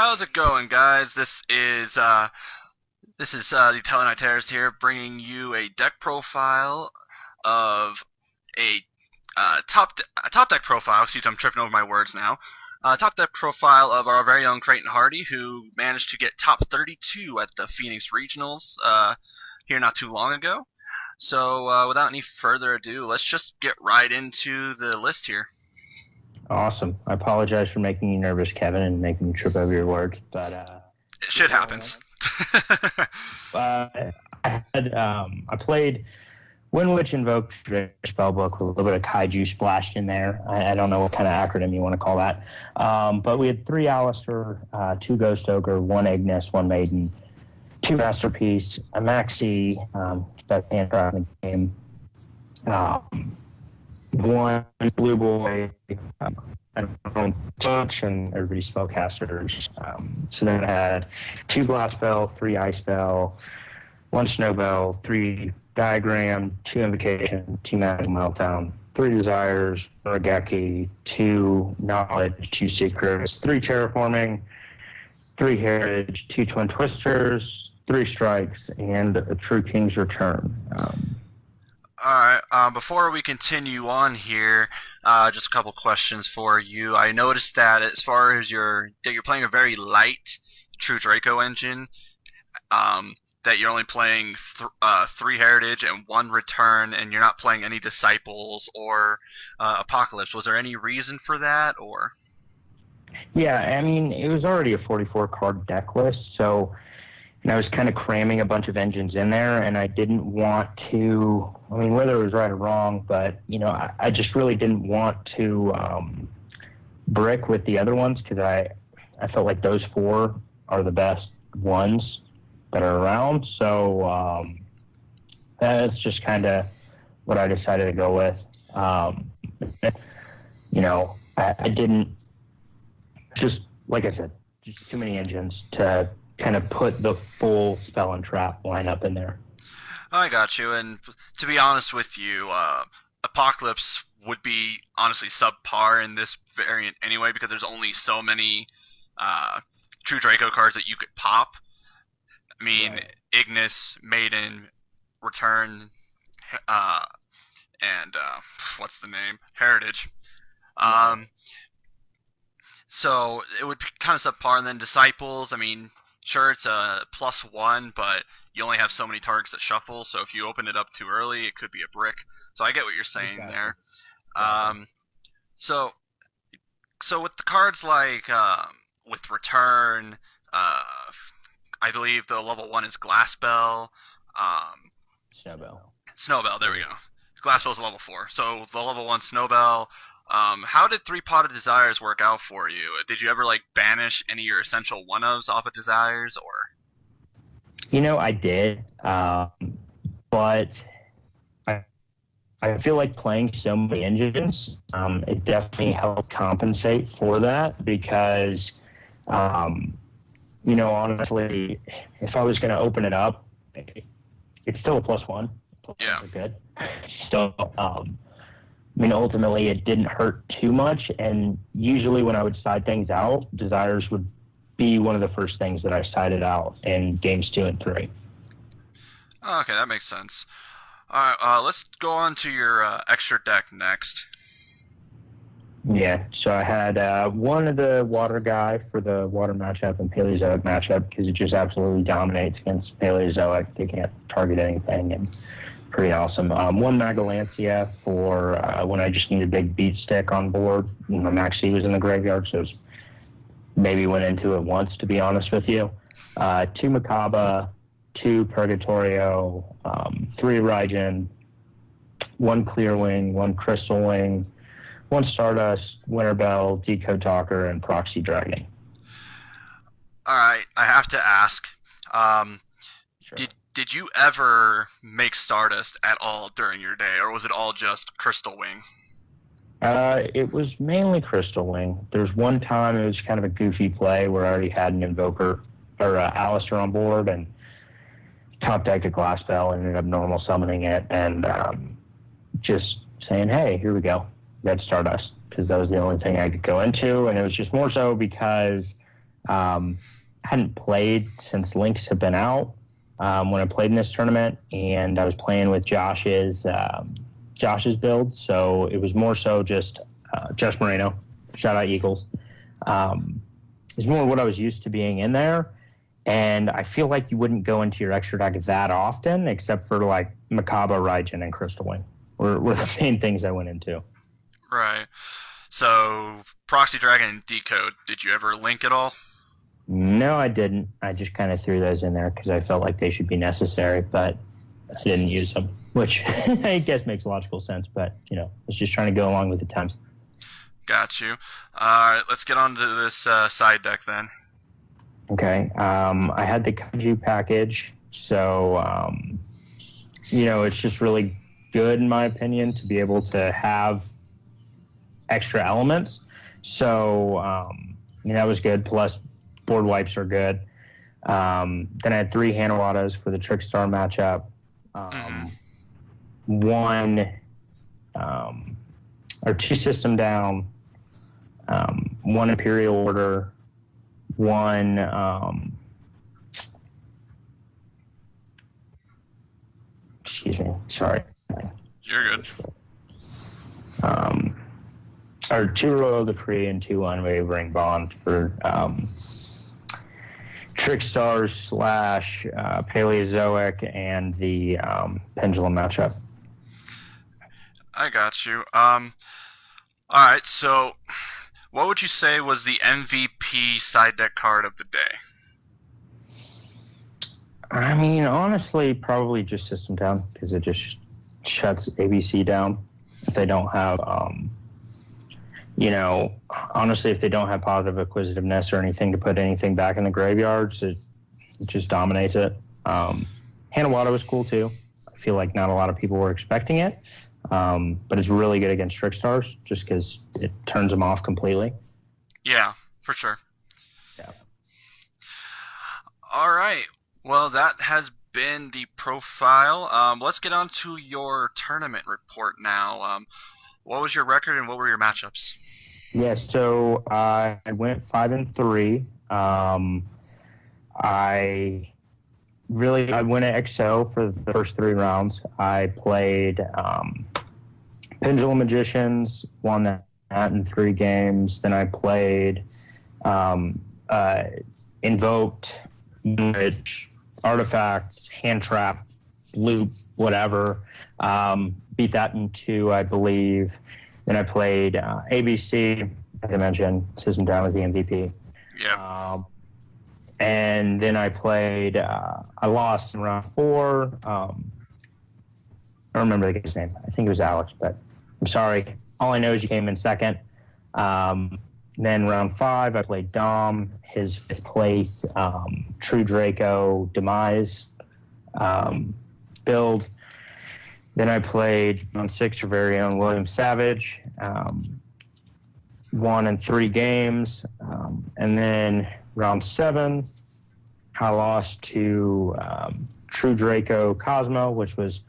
How's it going, guys? This is the Telenite Terrorist here, bringing you a deck profile of a top deck profile. Excuse me, I'm tripping over my words now. Top deck profile of our very own Creighton Hardy, who managed to get top 32 at the Phoenix Regionals here not too long ago. So without any further ado, let's just get right into the list here. Awesome. I apologize for making you nervous, Kevin, and making you trip over your words, but shit happens. I played Windwitch, Invoked, Spellbook with a little bit of Kaiju splashed in there. I don't know what kind of acronym you want to call that. But we had 3 Aleister, 2 Ghost Ogre, 1 Ignis, 1 Maiden, 2 Masterpiece, a Maxx, best hand card in the game, 1 Blue Boy, touch, and everybody spellcasters. So then I had 2 Glass Bell, 3 Ice Bell, 1 Snow Bell, 3 Diagram, 2 Invocation, 2 Magical Meltdown, 3 Desires, Raigeki, 2 Knowledge, 2 Secrets, 3 Terraforming, 3 Heritage, 2 Twin Twisters, 3 Strikes, and a True King's Return. Alright, before we continue on here, just a couple questions for you. I noticed that as far as you're playing a very light True Draco engine, that you're only playing 3 Heritage and 1 Return, and you're not playing any Disciples or Apocalypse. Was there any reason for that, or? Yeah, I mean, it was already a 44-card deck list, so I was kind of cramming a bunch of engines in there, and I didn't want to, I mean, whether it was right or wrong, but, I just really didn't want to brick with the other ones, because I felt like those 4 are the best ones that are around. So that's just kind of what I decided to go with. I didn't, just like I said, just too many engines to kind of put the full spell and trap lineup in there. I got you, and to be honest with you, Apocalypse would be honestly subpar in this variant anyway, because there's only so many True Draco cards that you could pop. I mean, right. Ignis, Maiden, Return, and what's the name? Heritage. So it would be kind of subpar, and then Disciples, I mean, sure, it's a +1, but you only have so many targets to shuffle, so if you open it up too early, it could be a brick. So I get what you're saying there. So with the cards like with Return, I believe the level 1 is Glass Bell. Snowbell, there we go. Glass Bell's a level 4. So the level 1 Snowbell. How did 3 Potted Desires work out for you? Did you ever banish any of your essential 1-ofs off of Desires, or? I did, but I feel like playing so many engines, it definitely helped compensate for that, because, honestly, if I was going to open it up, it's still a +1. Yeah. Good. So, ultimately, it didn't hurt too much, and usually when I would side things out, Desires would be one of the first things that I sided out in games 2 and 3. Okay, that makes sense. All right, let's go on to your extra deck next. Yeah, so I had one of the Water guy for the Water matchup and Paleozoic matchup, because it just absolutely dominates against Paleozoic. They can't target anything, and pretty awesome. 1 Magellanica for when I just need a big beat stick on board. My Maxx was in the graveyard, so maybe went into it once, to be honest with you. 2 Mechaba, 2 Purgatorio, 3 Raidjin, 1 Clearwing, 1 Crystal Wing, 1 Stardust, Winterbell, Decode Talker, and Proxy Dragon. All right, I have to ask. Sure. Did you ever make Stardust at all during your day, or was it all just Crystal Wing? It was mainly Crystal Wing. There was one time it was kind of a goofy play where I already had an Invoker, or Aleister on board, and top decked a Glass Bell and ended up normal summoning it, and just saying, hey, here we go. That's Stardust, because that was the only thing I could go into, and it was just more so because Hadn't played since Lynx had been out when I played in this tournament, and I was playing with Josh's build, so it was more so just Josh Moreno, shout out Eagles. It's more what I was used to being in there, and I feel like you wouldn't go into your extra deck that often, except for like Mechaba, Raidjin, and Crystal Wing were the main things I went into. Right. So Proxy Dragon and Decode, did you ever link at all? No, I didn't. I just kind of threw those in there because I felt like they should be necessary, but I didn't use them, which I guess makes logical sense, but, you know, it's just trying to go along with the times. Got you. All right, let's get on to this side deck then. Okay. I had the Kaiju package, so, you know, it's just really good, in my opinion, to be able to have extra elements. So, that was good, plus board wipes are good. Then I had 3 Hanawadas for the Trickstar matchup. Or 2 System Down, 1 Imperial Order, 1 excuse me, sorry. You're good. Or 2 Royal Decree and 2 Unwavering Bond for Trickstars / Paleozoic and the Pendulum matchup. I got you. All right, so what would you say was the MVP side deck card of the day? I mean, honestly, probably just System Down, because it just shuts ABC down. If they don't have, honestly, if they don't have positive acquisitiveness or anything to put anything back in the graveyards, it just dominates it. Hanawada was cool, too. I feel like not a lot of people were expecting it, but it's really good against Trickstars just because it turns them off completely. Yeah, for sure. Yeah. All right. Well, that has been the profile. Let's get on to your tournament report now. What was your record and what were your matchups? Yeah, so I went 5-3. I went at XO for the first 3 rounds. I played Pendulum Magicians, won that in 3 games. Then I played Invoked, Windwitch, Artifact, Hand Trap, Loop, whatever. Beat that in 2, I believe. Then I played ABC, as I mentioned, System Down was the MVP. Yeah. And then I played, I lost in round 4. I don't remember the guy's name. I think it was Alex, but I'm sorry. All I know is you came in second. Then round 5, I played Dom, his 5th place, True Draco Demise build. Then I played round 6 your very own William Savage, won in 3 games. And then round 7, I lost to True Draco Cosmo, which was,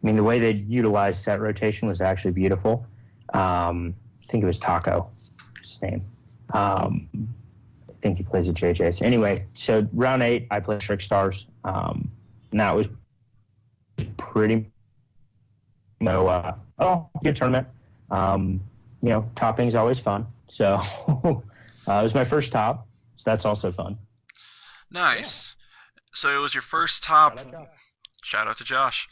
the way they utilized set rotation was actually beautiful. I think it was Taco, his name. I think he plays at JJ's. Anyway, so round 8, I played Trickstars. And that was pretty good tournament. Topping's always fun. So it was my first top, so that's also fun. Nice. Yeah. So it was your first top. Shout out to Josh.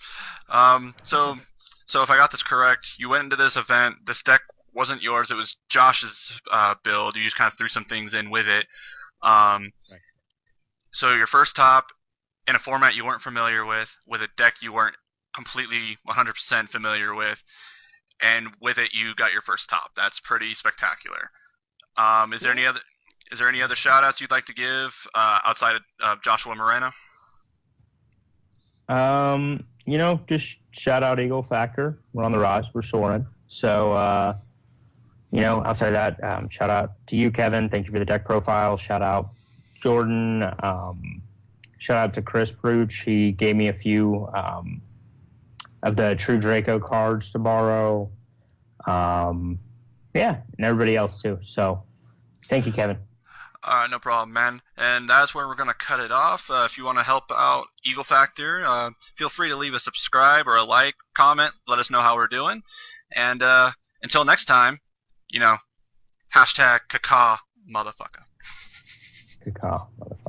So if I got this correct, you went into this event. This deck wasn't yours. It was Josh's build. You just kind of threw some things in with it. Right. So your first top in a format you weren't familiar with a deck you weren't completely 100% familiar with, and with it you got your first top. That's pretty spectacular. Is there any other shout outs you'd like to give outside of Joshua Moreno? Just shout out Eagle Factor. We're on the rise. We're soaring. So, outside of that, shout out to you, Kevin. Thank you for the deck profile. Shout out Jordan. Shout out to Chris Bruch. He gave me a few of the True Draco cards to borrow. And everybody else too. So, thank you, Kevin. No problem, man. And that's where we're going to cut it off. If you want to help out Eagle Factor, feel free to leave a subscribe or a like, comment, let us know how we're doing. And until next time, #Kaka motherfucker. Kaka motherfucker.